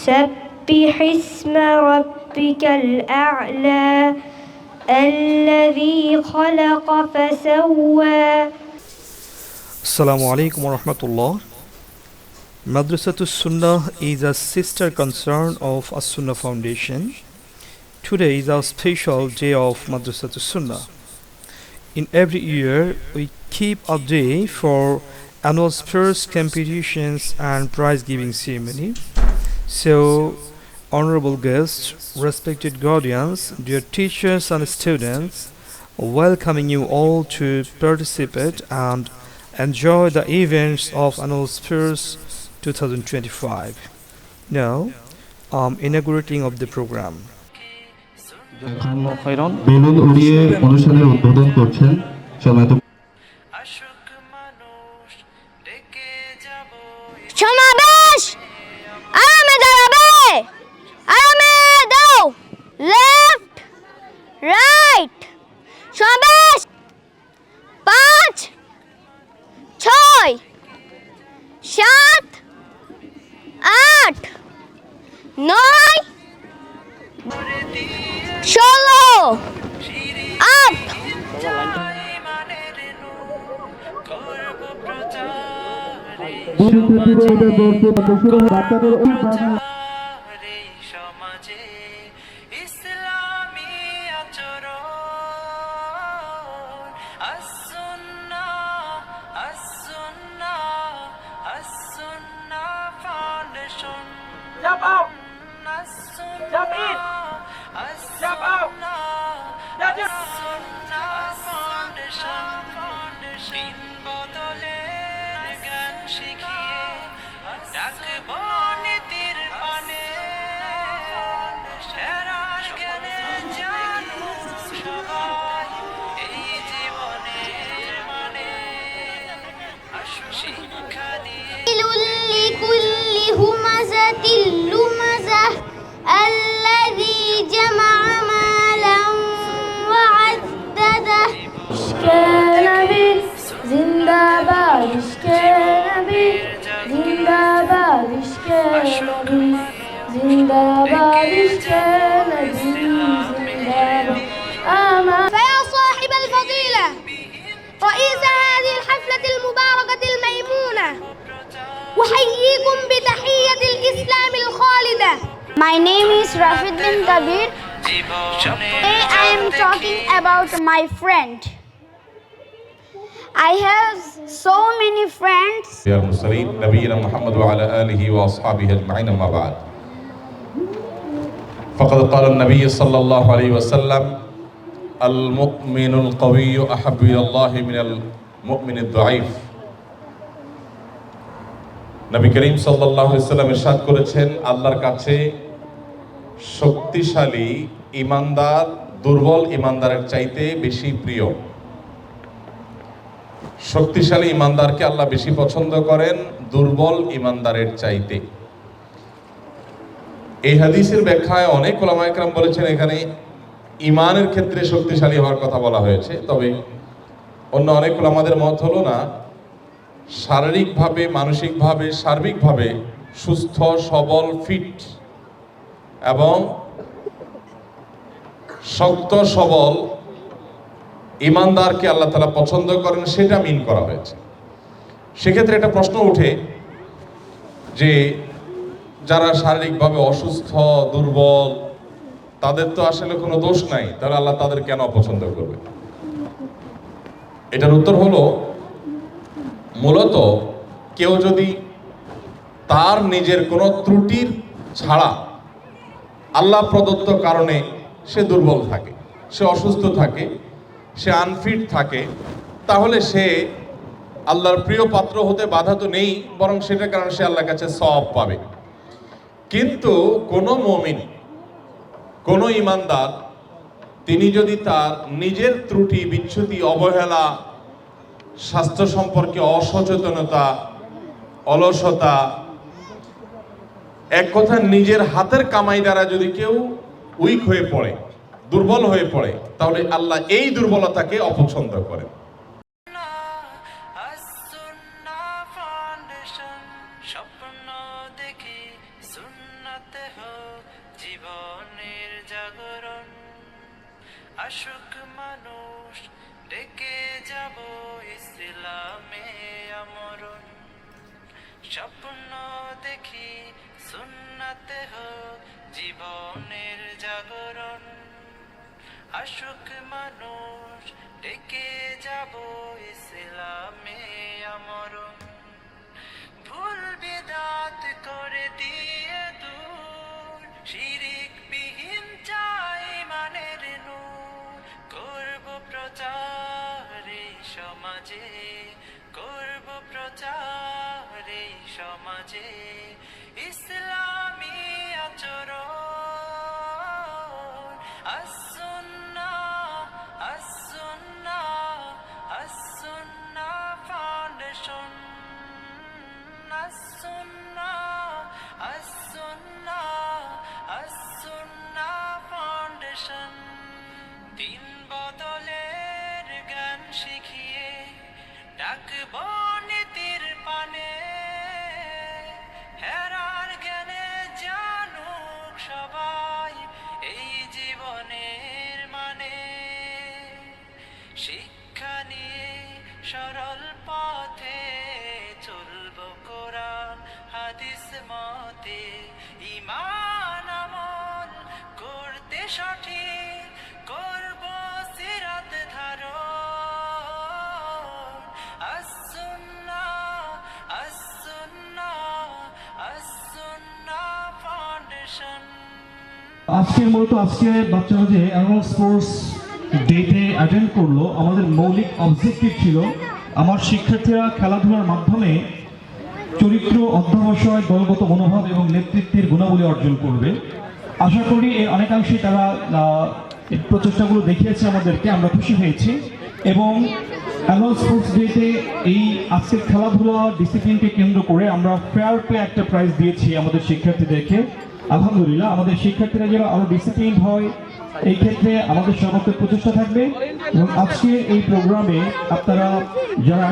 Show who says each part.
Speaker 1: سبح اسم ربك الأعلى الذي خلق فسوى.
Speaker 2: Assalamu alaikum wa rahmatullah. Madrasatus Sunnah is a sister concern of As-Sunnah Foundation. Today is our special day of Madrasatus Sunnah. In every year, we keep a day for annual sports competitions and prize-giving ceremony. So, honorable guests, respected guardians, dear teachers and students, welcoming you all to participate and enjoy the events of annual sports 2025. Now, I'm inaugurating of the program.
Speaker 3: Balloon উড়িয়ে অনুষ্ঠানের উদ্বোধন করছেন সমাজ
Speaker 4: সমাবেশ আরামে দাঁড়াবে, আরামে দাও, লেফট রাইট, সমাবেশ 5 6 7 8 9 16 আপ
Speaker 5: সমাজে ইসলামী আচরণ as-sunnah as-sunnah as-sunnah foundation jump out jump in jump out as-sunnah foundation দিন বদলে জ্ঞান শিখিয়ে ডাকবো নীতির পানে সেরার জ্ঞানে জানু সবাই এই জীবনের মানে শিক্ষা দিয়ে
Speaker 4: لكل همزة لمزة الذي جمع مالا وعدده.
Speaker 1: নবী জিন্দাবাদ, ইশকে নবী জিন্দাবাদ, ইশকে নবী জিন্দাবাদ, ইশকে নবী জিন্দাবাদ।
Speaker 4: فيا صاحب الفضيلة رئيس هذه الحفلة المباركة الميمونة، أحييكم بتحية الإسلام الخالدة. My name is Rafiuddin Kabir. Today I am talking about my friend. I have so many friends.
Speaker 6: يا المرسلين نبينا محمد وعلى آله وأصحابه أجمعين أما بعد فقد قال النبي صلى الله عليه وسلم المؤمن القوي أحب إلى الله من المؤمن الضعيف. Nabi Karim সাল্লাল্লাহু আলাইহি ওয়াসাল্লাম ইরশাদ করেছেন, আল্লাহর কাছে শক্তিশালী ঈমানদার দুর্বল ঈমানদারের চাইতে বেশি প্রিয়। শক্তিশালী ঈমানদারকে আল্লাহ বেশি পছন্দ করেন দুর্বল ঈমানদারের চাইতে। এই হাদিসের ব্যাখ্যায় অনেক উলামায়ে কেরাম বলেছেন এখানে ঈমানের ক্ষেত্রে শক্তিশালী হওয়ার কথা বলা হয়েছে, তবে অন্য অনেক উলামাদের মত হলো না, শারীরিকভাবে মানসিকভাবে সার্বিকভাবে সুস্থ সবল ফিট এবং শক্ত সবল ঈমানদারকে আল্লাহ তাআলা পছন্দ করেন সেটা মিন করা হয়েছে। সেক্ষেত্রে একটা প্রশ্ন ওঠে যে যারা শারীরিকভাবে অসুস্থ দুর্বল তাদের তো আসলে কোনো দোষ নাই, তাহলে আল্লাহ তাদের কেন অপছন্দ করবে? এটার উত্তর হলো, মূলত কেউ যদি তার নিজের কোনো ত্রুটির ছাড়া আল্লাহ প্রদত্ত কারণে সে দুর্বল থাকে, সে অসুস্থ থাকে, সে আনফিট থাকে, তাহলে সে আল্লাহর প্রিয় পাত্র হতে বাধা তো নেই, বরং সেটার কারণে সে আল্লাহর কাছে সওয়াব পাবে। কিন্তু কোনো মুমিন, কোনো ঈমানদার তিনি যদি তার নিজের ত্রুটি বিচ্যুতি অবহেলা স্বাস্থ্য সম্পর্কে অসচেতনতা অলসতা এক কথা নিজের হাতের কামাই দ্বারা যদি কেউ উইক হয়ে পড়ে দুর্বল হয়ে পড়ে তাহলে আল্লাহ এই দুর্বলতাকে অপছন্দ করেন।
Speaker 5: স্বপ্ন দেখি সুন্নতে আশুক মানুষ ডেকে যাব ইসলামে আমরণ স্বপ্ন দেখি সুন্নাতে হোক জীবনের জাগরণ আশুক মানুষ ডেকে যাব ইসলামে আমরণ ভুল বিদাত করে দিয়ে দূর শিরিক বিহীন চাই মানের নূর করব প্রচার এই সমাজে করব প্রচার এই সমাজে ইসলামী আচরণ as-sunnah as-sunnah as-sunnah foundation as-sunnah as-sunnah as-sunnah foundation দিন বদলের গান শিখিয়ে ডাকব নীতির পানে হেরার জ্ঞানে জানুক সবাই এই জীবনের মানে শিক্ষা নিয়ে সরল পথে চলব কোরআন হাদিস মতে ঈমান আমল করতে সঠিক করব সিরাত ধারণ as-sunnah as-sunnah as-sunnah foundation
Speaker 7: আজকের বাচ্চারা যে অ্যানুয়াল স্পোর্টস ডেতে অ্যাটেন্ড করলো, আমাদের মৌলিক অবজেক্টিভ ছিল আমার শিক্ষার্থীরা খেলাধুলার মাধ্যমে চরিত্র, অধ্যবসায়, দলগত মনোভাব এবং নেতৃত্বের গুণাবলী অর্জন করবে। আশা করি এর অনেকাংশেই তারা এই প্রচেষ্টাগুলো দেখিয়েছে আমাদেরকে, আমরা খুশি হয়েছি। এবং অ্যানুয়াল স্পোর্টস ডেতে এই আজকের খেলাধুলা ডিসিপ্লিনকে কেন্দ্র করে আমরা ফেয়ার প্লে একটা প্রাইজ দিয়েছি আমাদের শিক্ষার্থীদেরকে। আলহামদুলিল্লাহ, আমাদের শিক্ষার্থীরা যারা আরো ডিসিপ্লিন হয় এই ক্ষেত্রে আমাদের সর্বোচ্চ প্রচেষ্টা থাকবে। এবং আজকের এই প্রোগ্রামে আপনারা যারা